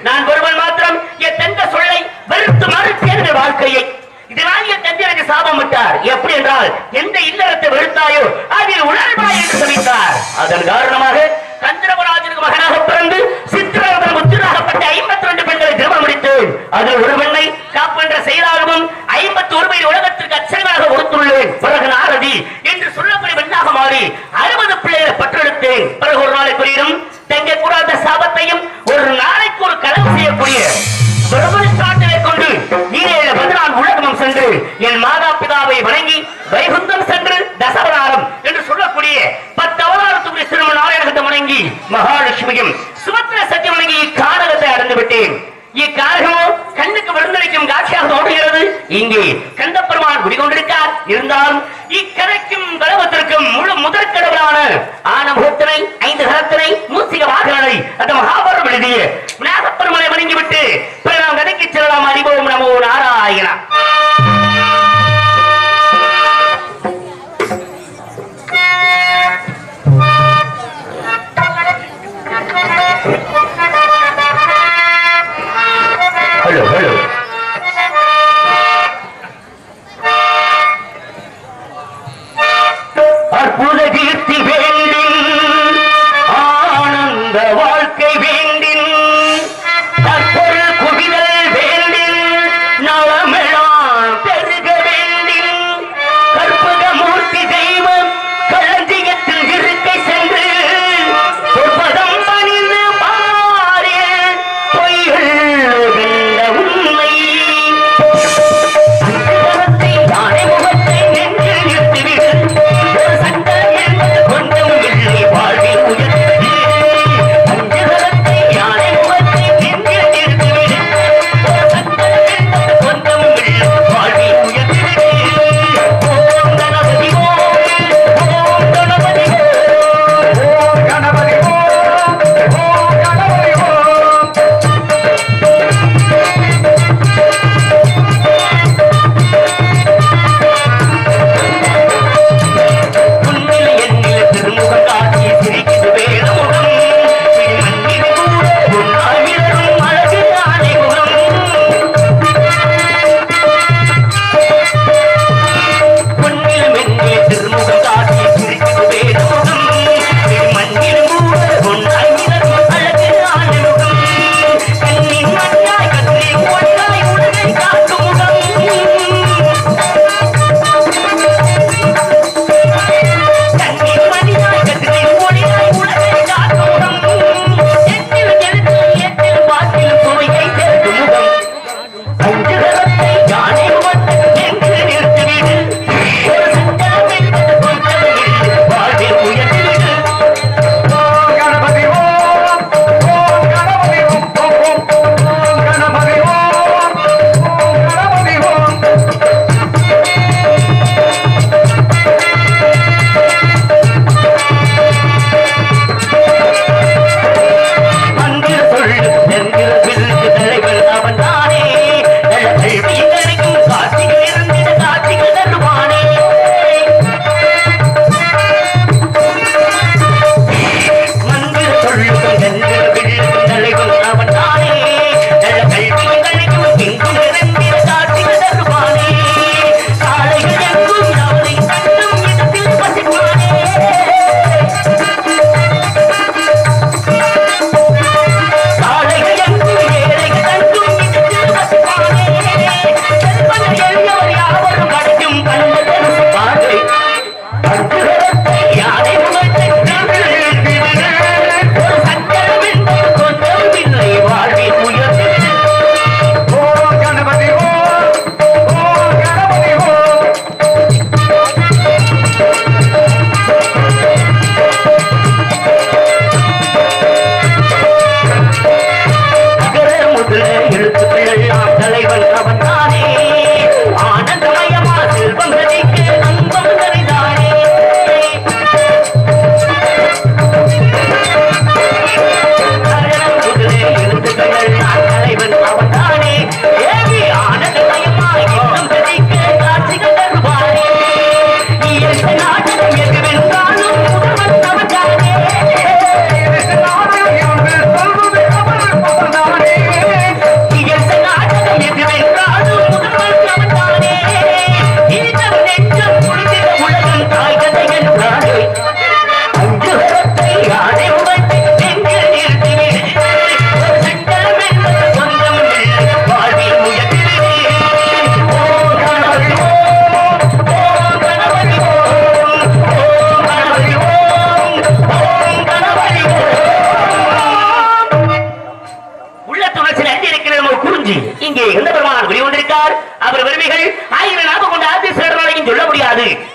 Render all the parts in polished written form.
நான் ஒருவன் மாத்திரம் என் தந்த சொல்லை வெறுத்து மறுத்தேன் வாழ்க்கையை இதனால் என் தந்தை எனக்கு சாபம் விட்டார். எப்படி என்றால் எந்த இல்லறத்தை வெறுத்தாயோ அதில் உணர்வாய் என்று சபித்தார். அதன் காரணமாக கந்தரவராஜனுக்கு மகனாக பிறந்து சித்திரவதன் முத்திராகப்பட்ட 52 பெண்களை திருமணம் முடித்தேன். அதில் ஒரு பெண்ணை காப்பென்ற செயலாகவும் 51 வயது உலகத்திற்கு அச்சகமாக கொடுத்துள்ளேன். பிறகு நாரதி என்று சொல்லக்கூடிய பெண்ணாக மாறி 60 பிள்ளைகளை பற்றெடுத்தேன். பிறகு ஒரு நாளைக்குரியும் தங்க கூடாத சாபத்தையும் ஒரு நாளைக்கு ஒரு களவு செய்யக்கூடிய பிரபலத்தை கொண்டு நீரேழ பதினான் உலகமும் சென்று என் மாதா பிதாவை வணங்கி வைகுந்தம் சென்று தசவதாரம் என்று சொல்லக்கூடிய 10 அவதாரத்துக்குரிய சிறும நாராயணத்தை வணங்கி மகாலட்சுமியும் சுபத்திர சத்தியம் வணங்கி இக்காரகத்தை அடைந்து விட்டேன். இக்காரகமோ கண்ணுக்கு விருந்தளிக்கும் காட்சியாக தோன்றுகிறது. இங்கே கந்தப்பெருமான் குடிகொண்டிருக்கார். இருந்தாலும் இக்கரைக்கும் கலவத்திற்கும் முழு முதற்கடவுளான ஆனமுகத்தினை 5 கரத்தினை மூசிக வாகனனை அந்த மகாபாரதம் எழுதிய விநாயகப்பெருமானை வணங்கிவிட்டு பிற நாம் கதைக்கு செல்லலாம். அறிவோம் நமோ நாராயணா. ஹலோ ஹலோ அற்புத கீர்த்தி வேண்டின் ஆனந்த வாழ்க்கை வேண்டின் தற்பொருள் குவிதல் வேண்டின் நலமெல்லாம் பெருக வேண்டின் கற்பகமூர்த்தி தெய்வம் களஞ்சியத்தில் இருக்கை சென்று சொற்பதம் பணிந்து பாரு பொய்கள் உண்மை முகத்தை நெஞ்சில் நிறுத்திவிடு சட்டம் என்பது கொஞ்சம் இல்லை வாழ்வில் உயர்த்தி அஞ்சகரத்தை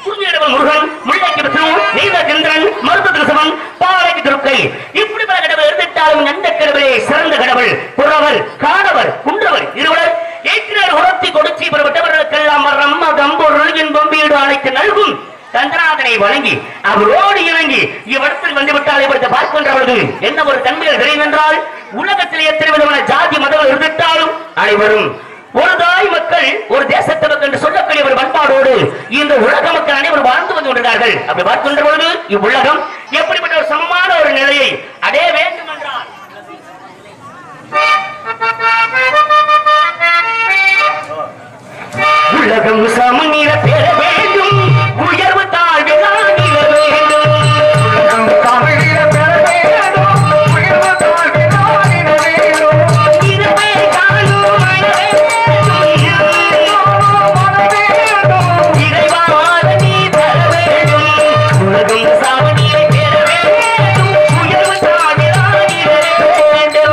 குறிஞ்சிடவன் முருகன், முல்லைக்கு விஷ்ணு, நீலகந்திரன், மருத்துவ திருசவன், பாலைக்கு துர்க்கை, இப்படி பல கடவுள் இருந்துட்டாலும் எந்த கடவுளே சிறந்த கடவுள். புறவர், காணவர், குன்றவர் இருவர் ஏற்றினர் உரத்தி கொடுச்சி பெறப்பட்டவர்களுக்கெல்லாம் ரம்ம தம்பொருள் இன்பம் வீடு அனைத்து நல்கும் கந்தநாதனை வணங்கி அவரோடு இணங்கி இவ்விடத்தில் வந்துவிட்டால் இவரது பார்க்கின்ற பொழுது என்ன ஒரு தன்மைகள் தெரியும் என்றால், உலகத்தில் எத்தனை விதமான ஜாதி மதங்கள் இருந்துட்டாலும் அனைவரும் ஒரு தாய் மக்கள், ஒரு தேசத்து மக்கள் என்று சொல்லக்கூடிய ஒரு பண்பாடோடு இந்த உலக மக்கள் அனைவரும் வாழ்ந்து வந்து கொண்டிருக்கிறார்கள். அப்படி பார்க்கின்ற பொழுது இவ்வுலகம் எப்படிப்பட்ட ஒரு சமமான ஒரு நிலையை அடைய வேண்டும் என்றால் உலகம் சமநிலை பெற வேண்டும், உயர்வு தாழ்வு நில வேண்டும். உலகம் சமநிலை பெற வேண்டும், உயர்வு தாழ்வு நில வேண்டும். இரவே காணும் இறைவாத நீ தர வேண்டும். உலகம் சமநிலை பெற வேண்டும், உயர்வு தாழ்வு நில வேண்டும்.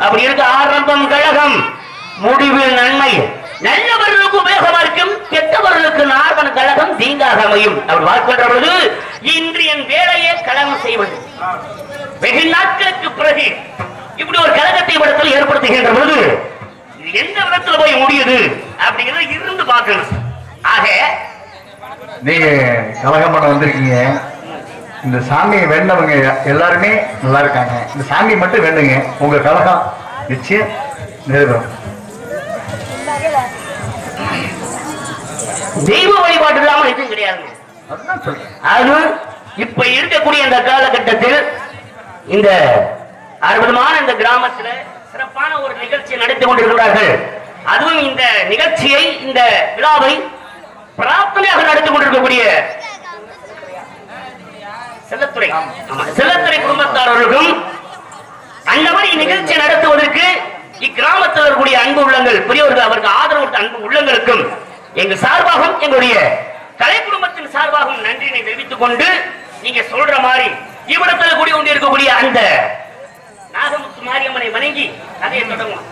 அப்படி இருக்க ஆரம்பம் கழகம் முடிவில் நன்மை, நல்லவர்களுக்கு உபயோகமா இருக்கும், கெட்டவர்களுக்கு நார்வன் கழகம் தீங்காக அமையும். அவர் வாழ்க்கின்ற பொழுது இன்று என் வேலையை கழகம் செய்வது. வெகு நாட்களுக்கு பிறகு இப்படி ஒரு கழகத்தை இடத்தில் ஏற்படுத்துகின்ற பொழுது எந்த விதத்தில் போய் முடியுது அப்படிங்கிறத இருந்து பார்க்கணும். ஆக நீங்க கழகம் பண்ண வந்திருக்கீங்க, இந்த சாமியை வேண்டவங்க எல்லாருமே நல்லா இருக்காங்க. இந்த சாமி மட்டும் வேண்டுங்க, உங்க கழகம் நிச்சயம் நிறைவேறும். தெய்வ வழிபாடு இல்லாமல் எதுவும் கிடையாது. அது இப்ப இருக்கக்கூடிய இந்த காலகட்டத்தில் இந்த அற்புதமான இந்த கிராமத்தில் சிறப்பான ஒரு நிகழ்ச்சி நடத்தி கொண்டிருக்கிறார்கள். அதுவும் இந்த நிகழ்ச்சியை, இந்த விழாவை பிரார்த்தனையாக நடத்தி கொண்டிருக்கக்கூடிய செல்லத்துறை குடும்பத்தாரர்களுக்கும் அந்த மாதிரி நிகழ்ச்சி நடத்துவதற்கு இக்கிராமத்தில் இருக்கக்கூடிய அன்பு உள்ளங்கள், பெரியவர்கள், அவருக்கு ஆதரவு அன்பு உள்ளங்களுக்கும் எங்கள் சார்பாகவும் எங்களுடைய கலை குடும்பத்தின் சார்பாகவும் நன்றியை தெரிவித்துக் கொண்டு, நீங்க சொல்ற மாதிரி இவ்விடத்தில் கூடி கொண்டு இருக்கக்கூடிய அந்த நாகமுத்து மாரியம்மனை வணங்கி கதையை தொடங்கும்.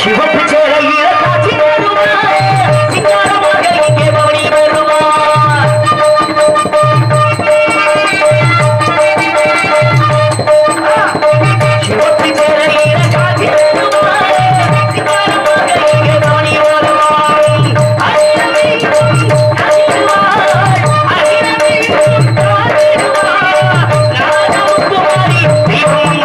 சிவப்பு சேலையில காட்சி சிங்காரமாக இங்கே பவனி வருவார். சிவப்பு சேலையில காட்சி சிங்காரமாக இங்கே பவனி வருவார். நாகமுத்துமாரி தெய்வம்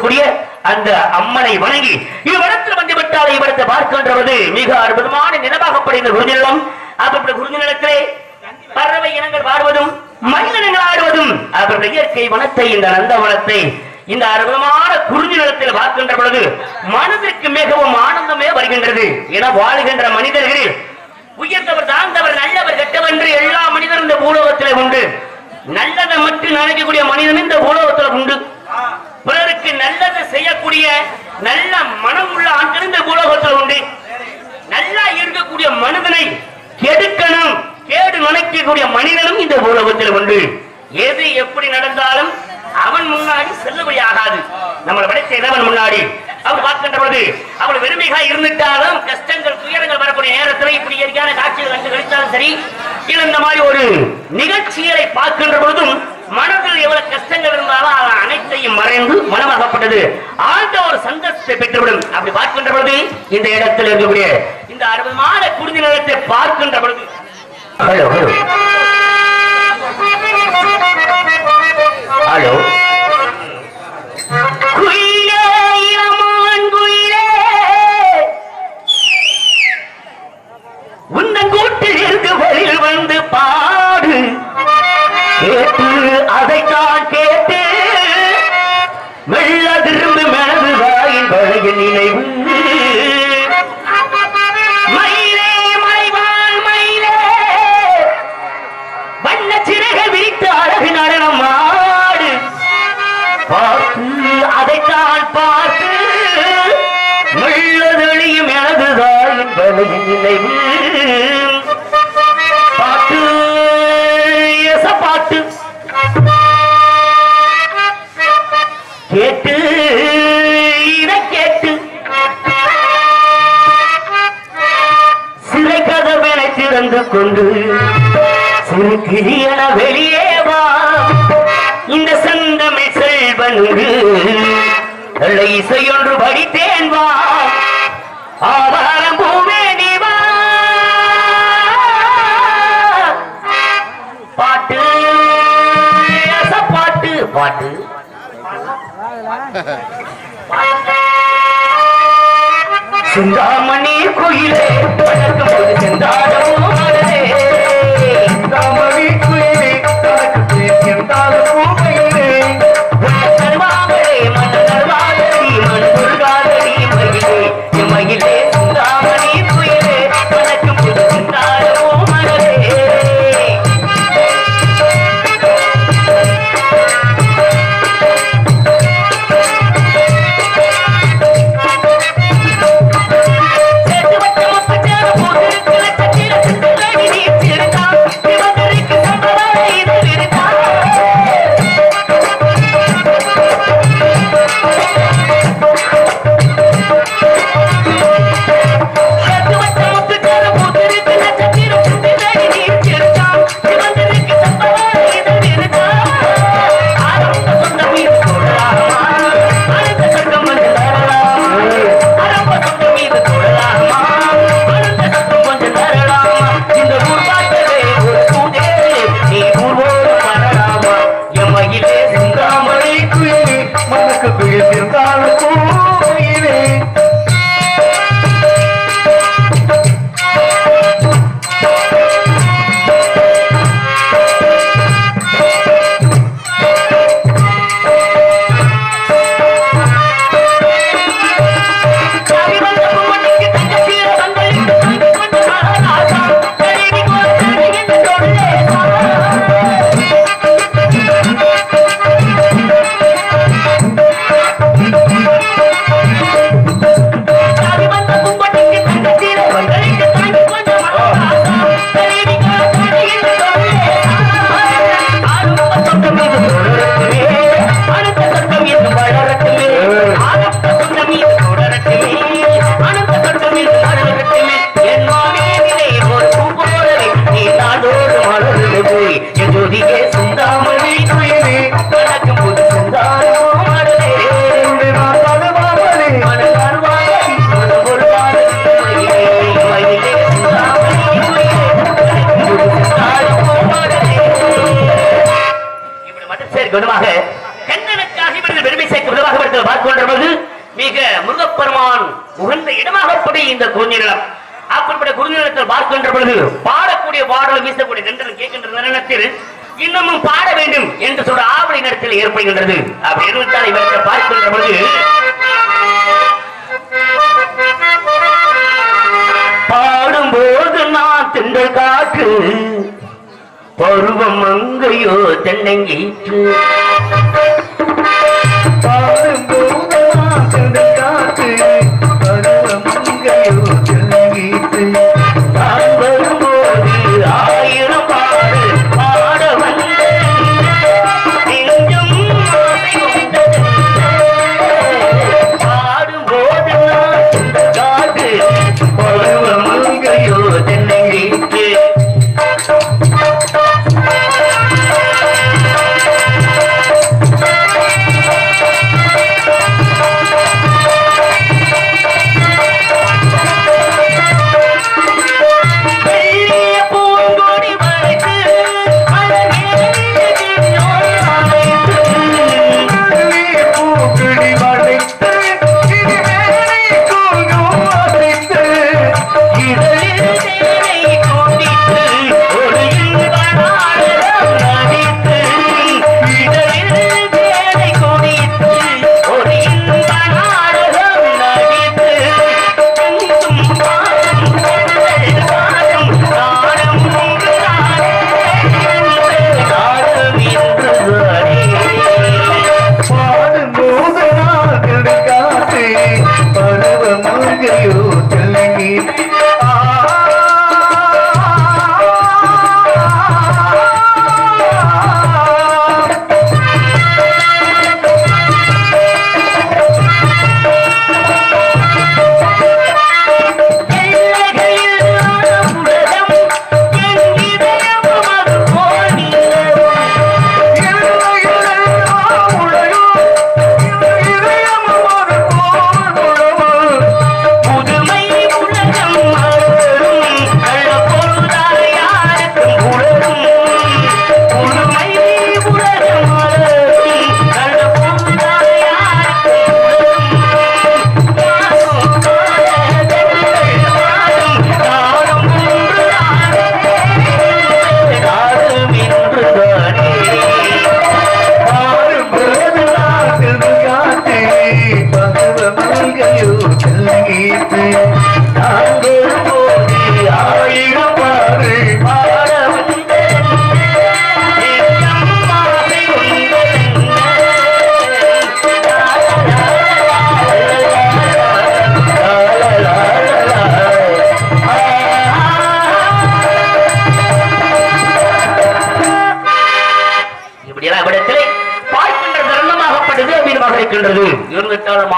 இருக்கக்கூடிய அந்த அம்மனை வணங்கி இவ்விடத்தில் வந்து விட்டால் இவ்விடத்தை பார்க்கின்றது மிக அற்புதமான நிலவாகப்படுகிற குருநிலம். அப்படி குருநிலத்திலே பறவை இனங்கள் பாடுவதும் மனிதனங்கள் ஆடுவதும் அவருடைய இயற்கை வனத்தை இந்த நந்தவனத்தை இந்த அற்புதமான குறிஞ்சி நிலத்தில் பார்க்கின்ற பொழுது மனதிற்கு மிகவும் ஆனந்தமே வருகின்றது. என வாழ்கின்ற மனிதர்கள் உயர்ந்தவர் தாழ்ந்தவர் நல்லவர் கெட்டவர் என்று எல்லா மனிதரும் இந்த பூலோகத்தில் உண்டு. நல்லதை மட்டும் நினைக்கக்கூடிய மனிதன் இந்த பூலோகத்தில் உண்டு. பிறருக்கு நல்லதை செய்யக்கூடிய நல்ல மனம் உள்ள ஆட்கள் இந்த பூலோகத்தில் உண்டு. நல்லா இருக்கக்கூடிய மனிதனை கெடுக்கணும் கேடு நினைக்கக்கூடிய மனிதனும் இந்த பூலோகத்தில் உண்டு. எது எப்படி நடந்தாலும் அவன் முன்னாடி செல்லுபடி ஆகாது. நம்மளை படைத்த இறைவன் முன்னாடி அவர் பார்க்கின்ற பொழுது அவள் வெறுமையா இருந்துட்டாலும் கஷ்டங்கள் துயரங்கள் வரக்கூடிய நேரத்தில் இப்படி இயற்கையான காட்சிகள் கண்டு கழித்தாலும் சரி இல்லை இந்த மாதிரி ஒரு நிகழ்ச்சிகளை பார்க்கின்ற பொழுதும் மனதில் எவ்வளவு கஷ்டங்கள் இருந்தாலும் அவன் அனைத்தையும் மறைந்து மனமாகப்பட்டது ஆழ்ந்த ஒரு சந்தோஷத்தை பெற்றுவிடும். அப்படி பார்க்கின்ற பொழுது இந்த இடத்தில் இருக்கக்கூடிய இந்த அற்புதமான குருதி நிலத்தை பார்க்கின்ற பொழுது ஹலோ ஹலோ ஹலோ குயிலே இளமான் குயிலே உந்தன் கூட்டில் இருந்து வழியில் வந்து பாடு கேட்டு அதைத்தான் கேட்டு மெல்ல திரும்பி மனது வாயின் வழியில் நினைவு மயிலே மலைவான் மயிலே வண்ண சிறகை விரித்து அழகு நடனம் ஆடு பார்த்து அதைத்தான் பார்த்து மெல்லதொழியும் எனது தாயின் வழியில் நினைவு பாட்டு பாட்டு கேட்டு இதை கேட்டு சிறை கதவனை திறந்து கொண்டு சிறு கிளியன வெளியே வா இந்த சந்தமிழ் செல்வனுக்கு நல்ல இசையொன்று படித்தேன் வா ஆவாரம் பூவே நீ வா பாட்டு பாட்டு பாட்டு சிந்தாமணி குயிலே வணக்கம் போது செந்தாடமோ மலரே சிந்தாமணி குயிலே தனக்கு செந்தாடமோ மயிலே தருவாங்களே மன தருவாதடி மன துர்காதடி மயிலே மயிலே சிந்தாமணி குயிலே வணக்கம் போது செந்தாடமோ மலரே முருகப்பெருமான் உகந்த இடமாகப்படி இந்த குறிஞ்சிநிலம். அப்படிப்பட்ட குறிஞ்சிநிலத்தில் பார்க்கின்ற பொழுது பாடக்கூடிய பாடல் வீசக்கூடிய தென்றல் கேட்கின்ற நேரத்தில் இன்னமும் பாட வேண்டும் என்று சொல்ற ஆவணி நேரத்தில் ஏற்படுகின்றது. அப்படி இருந்தால் இவற்றை பார்க்கின்ற பொழுது பாடும்போது நான் தென்றல் காற்று பருவம் மங்கையோ தென்னங்கீற்று பாடும்போது நான் தென்றல் காற்று பருவம் மங்கையோ தென்னங்கீற்று நான் வரும்போது ஆயிரம் பாடு பாட வந்தேன் நெஞ்சும் ஆசை கொண்டது. பாடும்போது நான் தென்றல் காற்று பருவம் மங்கையோ தென்னங்கீற்று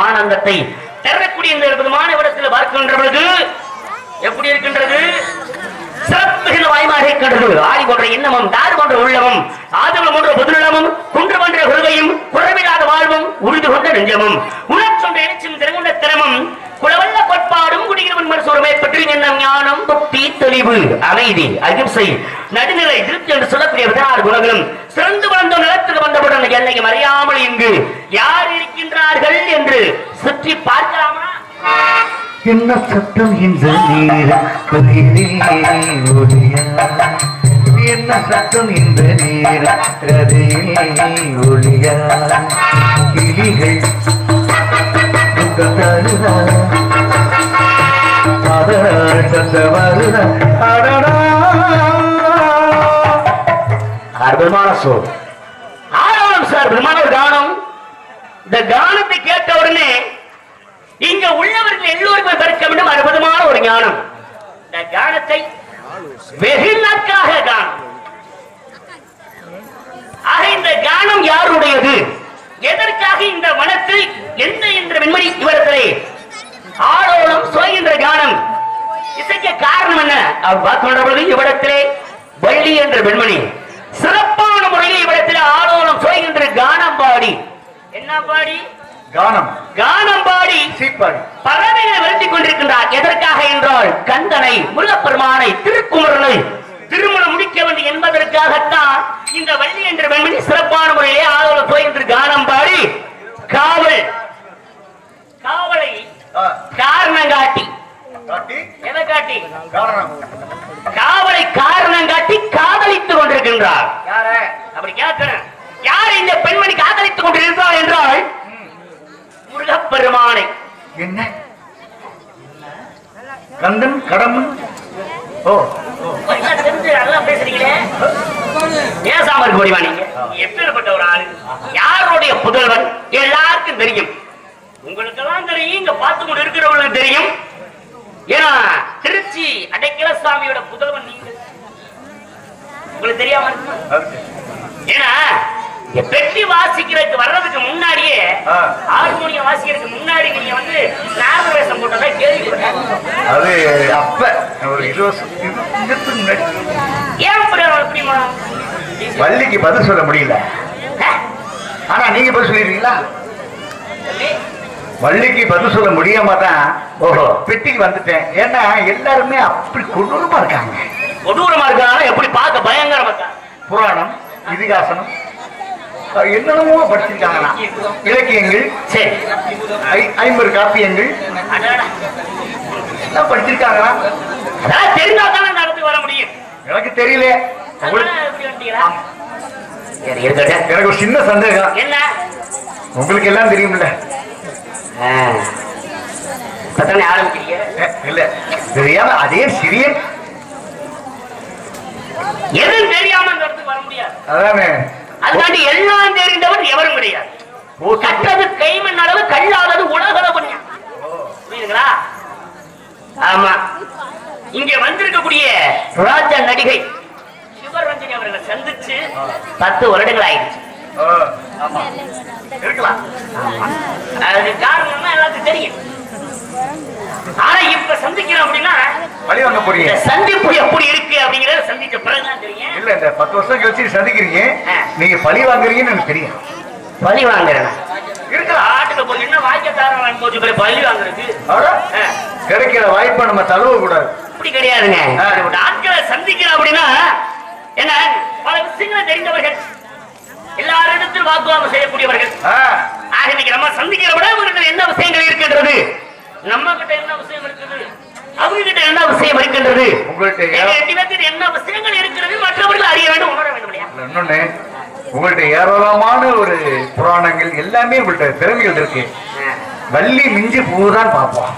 ஆனந்தத்தை தரக்கூடிய இந்த அற்புதமான இடத்தில் பார்க்கின்ற பொழுது எப்படி இருக்கின்றது? சிறப்புகிற வாய்மாக இருக்கின்றது. ஆடி போன்ற எண்ணமும் தாறு போன்ற உள்ளமும் ஆதவம் போன்ற பொதுநலமும் குன்று போன்ற கொள்கையும் குறைவில்லாத வாழ்வும் உறுதி கொண்ட நெஞ்சமும் உணர்ச்சொன்ற எழுச்சும் திறங்குண்ட திறமும் குலவல்ல கோட்பாடும் குடிகிறவன் மனசோரமை பற்றி எண்ணம் ஞானம் பக்தி தெளிவு அமைதி அகிம்சை நடுநிலை திருப்தி என்று சொல்லக்கூடிய 16 குணங்களும் சிறந்து வளர்ந்த நிலத்துக்கு வந்தவுடன் எல்லையும் அறியாமல் இங்கு யார் இருக்கின்றார்கள் என்று சுற்றி பார்க்கலாமா? என்ன சத்தம் இந்த நீர் ஒளியா? என்ன சத்தம் இந்த நீர் ஒளியா? கிளிகள் அற்புதமான சொல் ஆரோலம் சார். அற்புதமான ஒரு கானம். இந்த கானத்தை கேட்ட உடனே இங்க உள்ளவர்கள் எல்லோருமே பெருக்க வேண்டும். அற்புதமான ஒரு ஞானம். இந்த கானத்தை வெகு நாட்களாக காணும். ஆக இந்த கானம் யாருடையது? எதற்காக இந்த வனத்தில் எந்த என்ற வெண்மணி இவரத்திலே ஆளோளம் சோய்கின்ற கானம் இசைக்க காரணம் என்ன? அவர் பார்க்கின்ற பொழுது இவ்விடத்திலே வள்ளி என்ற வெண்மணி சிறப்பான முறையில் இவ்விடத்திலே ஆளோளம் சோய்கின்ற கானம் பாடி என்ன பாடி? கானம் பாடி பறவைகளை வருத்திக் கொண்டிருக்கின்றார். எதற்காக என்றால் கந்தனை முருகப்பெருமானை திருக்குமரனை திருமணம் முடிக்க வேண்டும் என்பதற்காகத்தான் இந்த வள்ளி என்ற வெண்மணி சிறப்பான முறையிலே ஆளோளம் சோய்கின்ற கானம் பாடி காவலை காரணம் காட்டி எதை காட்டி காவலை காரணம் காட்டி காதலித்துக் கொண்டிருக்கின்றார். அப்படி கேட்கிறேன், யார் இந்த பெண்மணி காதலித்துக் கொண்டிருக்கிறார் என்றால் முருகப்பெருமானை. என்ன கந்தன் கடம்பன்? ஓ தெரிஞ்சு நல்லா பேசுறீங்களே, பேசாம இருக்க முடியுமா? நீங்க எப்பேற்பட்ட ஒரு ஆளு, யாருடைய புதல்வன் எல்லாருக்கும் தெரியும். உங்களுக்கு எல்லாம் தெரியும், இங்க பார்த்து கொண்டு இருக்கிறவங்களுக்கு தெரியும். ஏன்னா திருச்சி அடைக்கல சுவாமியோட புதல்வன் நீங்க, உங்களுக்கு தெரியாம இருக்குமா? ஏன்னா பெட்டி வாசிக்கிறதுக்கு வர்றதுக்கு முன்னாடியே, ஹார்மோனியம் வாசிக்கிறதுக்கு முன்னாடி நீங்க வந்து நாக வேஷம் போட்டதா கேள்விப்பட்டேன். அது அப்ப ஒரு 20 முன்னாடி. ஏன் அப்படிமா வள்ளிக்கு பதில் சொல்ல முடியல, ஆனா நீங்க பதில் சொல்லிடுறீங்களா? வள்ளிக்கு பதில் சொல்ல முடியாம தான் ஓஹோ பெட்டிக்கு வந்துட்டேன். ஏன்னா எல்லாருமே அப்படி கொடூரமா இருக்காங்க. கொடூரமா இருக்காங்க, எப்படி பார்க்க பயங்கரமா இருக்காங்க. புராணம் இதிகாசனம் என்னென்னமோ படிச்சிருக்காங்களா, இலக்கியங்கள் சரி 50 காப்பியங்கள் எல்லாம் படிச்சிருக்காங்களா? அதான் தெரிஞ்சாதானே நடந்து வர முடியும். எனக்கு தெரியல. எனக்கு ஒரு சின்ன சந்தேகம். என்ன? உங்களுக்கு எல்லாம் தெரியும்ல? ஆரம்பிக்கிறீங்க இல்ல தெரியாம அதே சிறிய எதுவும் தெரியாம இந்த இடத்துக்கு வர முடியாது. அதானே, அதுக்காண்டி எல்லாம் தெரிந்தவர் எவரும் கிடையாது. கற்றது கைமண் அளவு, கல்லாதது உலகளவு. புரியுதுங்களா? ஆமா, இங்க வந்திருக்கக்கூடிய ராஜா நடிகை சிவரஞ்சனி அவர்களை சந்திச்சு 10 வருடங்கள் ஆயிடுச்சு. இருக்கலாம், அதுக்கு காரணம் எல்லாத்துக்கும் தெரியும். ஆனா இப்ப சந்திக்கிறோம் அப்படின்னா பழி வாங்க போறீங்க. சந்திப்பு எப்படி இருக்கு அப்படிங்கறத சந்திச்ச பிறகுதான் தெரியும். இல்ல இந்த 10 வருஷம் கழிச்சு சந்திக்கிறீங்க, நீங்க பழி வாங்குறீங்கன்னு எனக்கு தெரியும். பழி வாங்குறேன் இருக்கிற ஆட்டுல போய் என்ன வாய்க்கத்தாரம் போச்சு, பழி வாங்குறது கிடைக்கிற வாய்ப்பை நம்ம தழுவ கூடாது. அப்படி கிடையாதுங்க. ஆட்களை சந்திக்கிறோம் அப்படின்னா என்ன, பல விஷயங்களை தெரிந்தவர்கள், எல்லாரிடத்திலும் வாக்குவாதம் செய்யக்கூடியவர்கள். ஆக இன்னைக்கு நம்ம சந்திக்கிற விட அவர்கள் என்ன விஷயங்கள் இருக்கின்றது, நம்ம கிட்ட என்ன விஷயம் இருக்குது, அவங்க கிட்ட என்ன விஷயம் இருக்கின்றது, உங்கள்கிட்ட என்ன விஷயங்கள் இருக்கிறது மற்றவர்கள் அறிய வேண்டும், உணர வேண்டும். இல்லையா? இன்னொன்னு, உங்கள்ட்ட ஏராளமான ஒரு புராணங்கள் எல்லாமே உங்கள்ட்ட திறமைகள் இருக்கு. வள்ளி மிஞ்சி பூதான் பார்ப்போம்.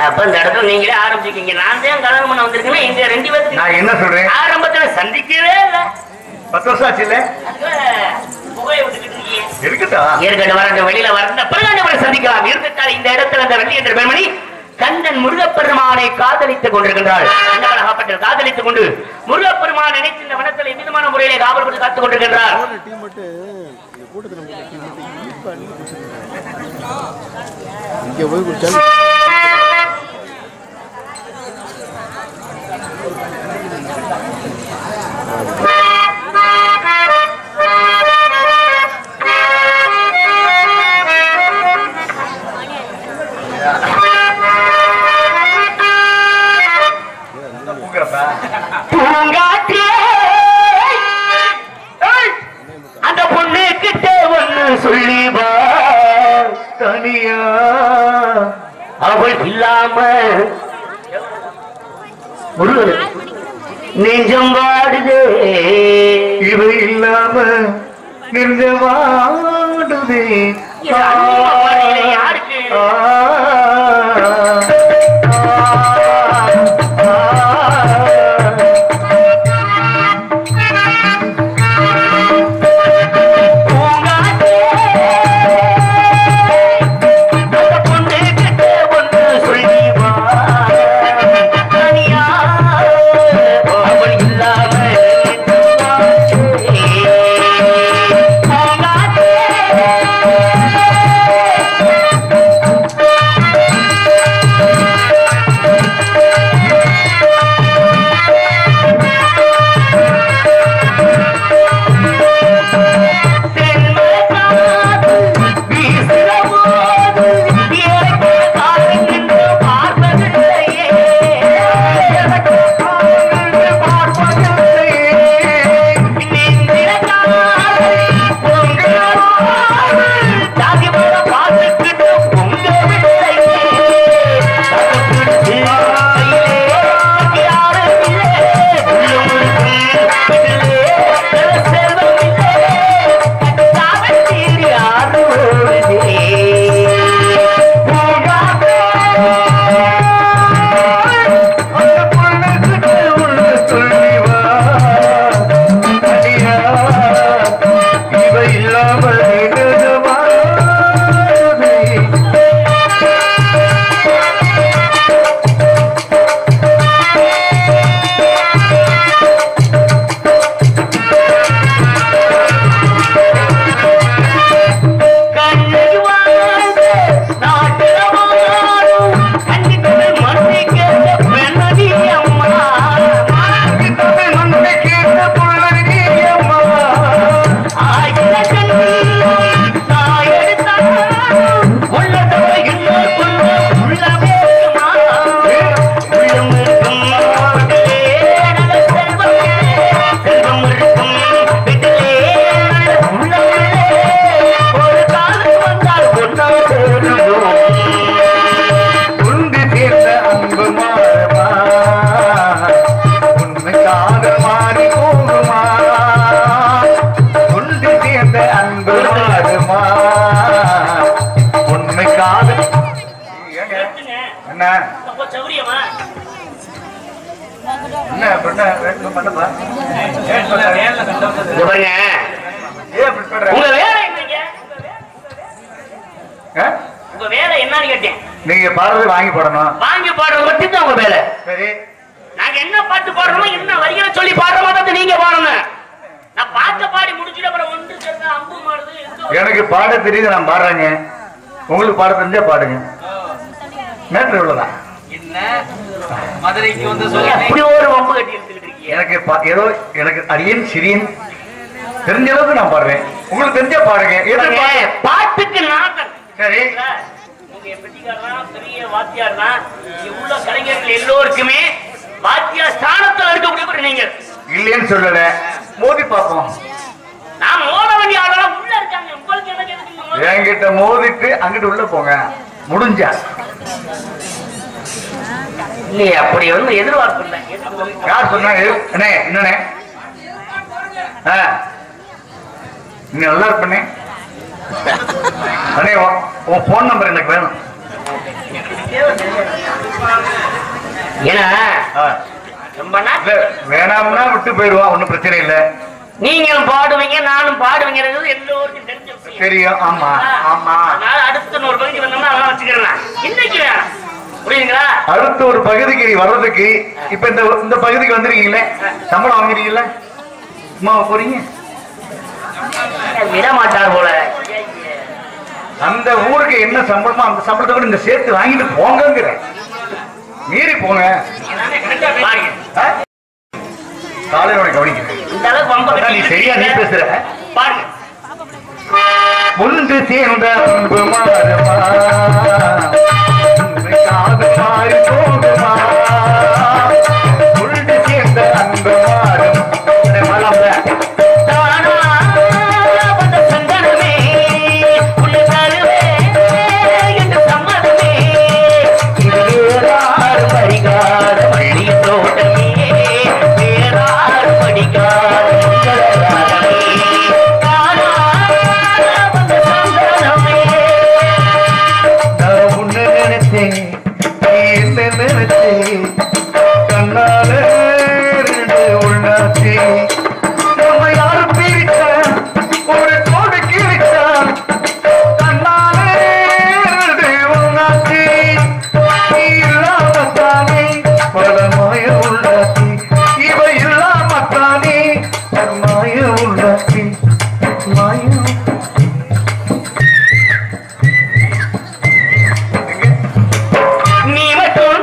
அப்ப இந்த இடத்துல நீங்களே ஆரம்பிச்சிருக்கீங்க. நான் தான் கல்யாணம் பண்ண வந்திருக்கேன். இந்த 2 பேருக்கு நான் என்ன சொல்றேன், ஆரம்பத்துல சந்திக்கவே இல்லை. 10 வருஷம் ஆச்சு இல்ல? புகையை விட்டுக்கிட்டு இருக்கட்டா, இருக்கட்டும், வரட்டும், வெளியில வரந்த பிறகு சந்திக்கலாம். இருக்கட்டால் இந்த இடத்துல அந்த வள்ளி என்ற பெண்மணி கந்தன் முருகப்பெருமானை காதலித்துக் கொண்டிருக்கின்றாள். காதலித்துக் கொண்டு முருகப்பெருமான் நினைத்து இந்த வனத்தில் எவ்விதமான முறையிலே காவல் கொண்டு காத்துக் கொண்டிருக்கின்றார். பூங்காற்றே அந்த பொண்ணு கிட்ட ஒண்ணு சொல்லி தனியா அவள் இல்லாம நெஞ்சம் வாடுதே, இவ இல்லாம நெஞ்சம் வாடுதே. யாருக்கு என்ன சௌரியமா என்ன பண்ணப்பா உங்க வேலை என்னங்க? உங்க வேலை என்னன்னு கேட்டேன். நீங்க பாடுறது வாங்கி போடணும். வாங்கி பாடுறது மட்டும் தான் உங்க வேலை. சரி, நாங்க என்ன பாட்டு பாடுறோமோ என்ன வரிகளை சொல்லி பாடுற மாதிரி நீங்க பாடணும். நான் பாட்ட பாடி முடிச்சுட்டு அப்புறம் ஒன்று சேர்ந்தா அம்பு மாறுது. எனக்கு பாட தெரியுது, நான் பாடுறேங்க. உங்களுக்கு பாட தெரிஞ்சா பாடுங்க. மேட்ரு இவ்வளவுதான். என்ன மதுரைக்கு வந்து சொல்ல அப்படி ஒரு வம்பு கட்டி எடுத்துக்கிட்டு இருக்கீங்க. எனக்கு ஏதோ எனக்கு அரியன் சிரியன் தெரிஞ்ச அளவுக்கு நான் பாடுறேன். உங்களுக்கு தெரிஞ்சா பாடுங்க. பாட்டுக்கு நாட்டம். சரி, நீங்க பெட்டிக்காரனா பெரிய வாத்தியார் தான். உள்ள கலைஞர்கள் எல்லோருக்குமே வாத்தியார் ஸ்தானத்தில் இருக்கக்கூடிய நீங்க இல்லைன்னு சொல்லல, மோதி பார்ப்போம். நான் மோத வேண்டிய ஆளெல்லாம் உள்ள இருக்காங்க. உங்களுக்கு என்ன கேட்குறீங்க? என்கிட்ட மோதிட்டு அங்கிட்டு உள்ள போங்க முடிஞ்சா. இல்லையே, அப்படி வந்து எதிர்பார்ப்பு இல்லை. யார் சொன்னா? அண்ணே என்னண்ணே, நீ நல்லா இருப்பண்ணே. அண்ணே உன் போன் நம்பர் எனக்கு வேணும். ஏன்னா ஆ, ரொம்ப நாள் இல்ல, வேணாம்னா விட்டு போயிடுவான், ஒன்னும் பிரச்சனை இல்லை. நீங்களும் பாடுவீங்க நானும் பாடுவீங்கிறது எல்லோருக்கும் தெரிஞ்ச விஷயம். தெரியும். ஆமா ஆமா. அதனால அடுத்த ஒரு பகுதி வந்தோம்னா அதெல்லாம் வச்சுக்கிறேன். இன்னைக்கு வேணாம், புரியுதுங்களா? அடுத்த ஒரு பகுதிக்கு வர்றதுக்கு இப்ப இந்த பகுதிக்கு வந்துருக்கீங்களே, சம்பளம் வாங்குறீங்கல்ல, சும்மா போறீங்க. விட மாட்டார் போல. அந்த ஊருக்கு என்ன சம்பளமோ அந்த சம்பளத்தை கூட இங்க சேர்த்து வாங்கிட்டு போங்கிற மீறி போங்க. காலையில உனக்கு கவனிக்கிறேன். இந்த அளவுக்கு வம்பு அதான் நீ சரியா நீ பேசுற. பாருங்க. ஒன்று சேர்ந்த அன்பு மாறுமா, காது மாறி போகுமா, ஒன்று சேர்ந்த அன்பு மாறும். நீ மட்டும்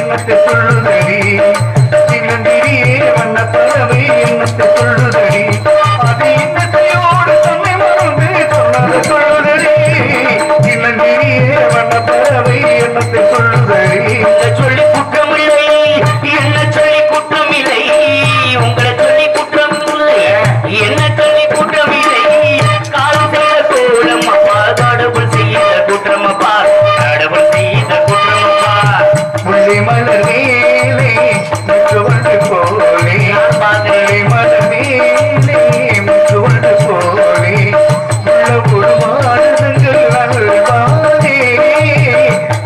என்னத்தை சொல்லுதடி சின்னந்திரியே வண்ண பறவை என்னத்தை சொல்லுதடி அது இன்னத்தையோடு தன்னை மறந்து சொன்னது சொல்லுதடி சின்னந்திரியே வண்ண பறவை என்னத்தை சொல்லுதடி சொல்லி குற்றமில்லை என்ன சொல்லி குற்றமில்லை உங்களை சொல்லி குற்றமில்லை என்ன சொல்லி குற்றமில்லை காலம் செய்த கோலம் அப்பா கடவுள் செய்த குற்றமப்பா கடவுள் செய்த குற்றமப்பா புள்ளி மலர் மேலே முத்து வந்து போலே புள்ளி மலர் மேலே முத்து வந்து போலே உள்ள குடுமானங்கள் அல்வானே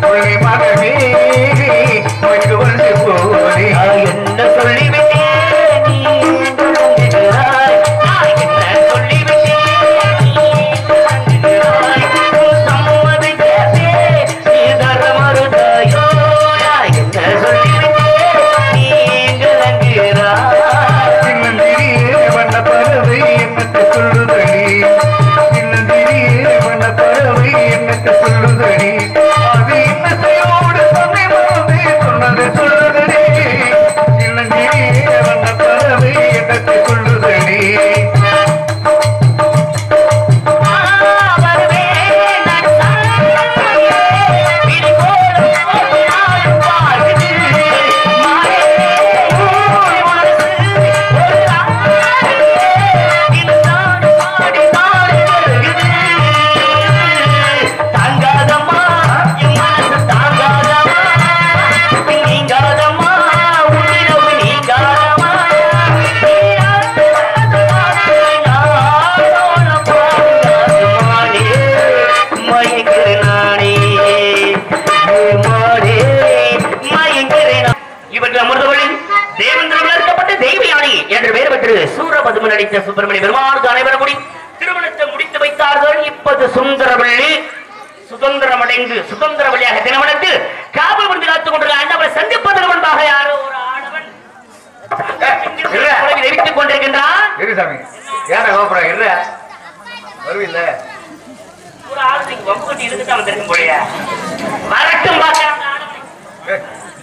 புள்ளி மலர் மேலே முத்து வந்து போலே என்ன சொல்லிவிட்டேன் நீ சொல்லுகிறாய் நான் என்ன சொல்லிவிட்டேன் நீ சொல்லுகிறாய் சம்மதி கேட்டே நீ தர மறுதாயோ நான் என்ன சொல்லிவிட்டேன் நீங்கிறாய் சின்னந்திரியே வண்ண பறவை என்னத்தை சொல்லுதடி சின்னந்திரியே வண்ண பறவை என்னத்தை சொல்லுதடி அது இன்னத்தையோடு தன்னை மறந்து சொன்னதை சொல்லுதடி சின்னந்திரியே வண்ண பறவை என்னத்தை சொல்லுதடி வருவே நான் சாயே விரி கோலம் நாள் பாடுது மாயே மனசு ஒரு ஆயே இதுதான் பாடி தாழுகிறது தாங்காதம்மா என் மனசு தாங்காதம்மா நீங்காதம்மா உன்னிரவு நீங்காதம்மா இவர்கள் அமிர்தவழில் தேவேந்திரம் வளர்க்கப்பட்ட தெய்வ யானை என்று பெயர் பெற்று சூரபதுமன் நடித்த சுப்பிரமணிய பெருமானுக்கு அனைவரும் முடி திருமணத்தை முடித்து வைத்தார்கள். இப்போது சுந்தரவள்ளி சுதந்திரமடைந்து சுதந்திர வழியாக திருமணத்தில் காவல் வந்து காத்துக் கொண்டுள்ள ஆண்டவரை சந்திப்பதற்கு முன்பாக யாரோ ஒரு ஆடவன் தெரிவித்துக் கொண்டிருக்கின்றான். இரு சாமி ஏடா கோபுர இல்ல வருவில்ல ஒரு ஆளு நீங்க வம்புட்டி இருந்துட்டு வந்திருக்கும் போலியா வரட்டும் பார்க்கலாம்.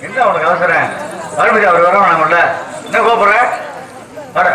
என்ன உனக்கு அவசரம் வரும்போது அவர் வர வேணாம்ல என்ன கோபுர வர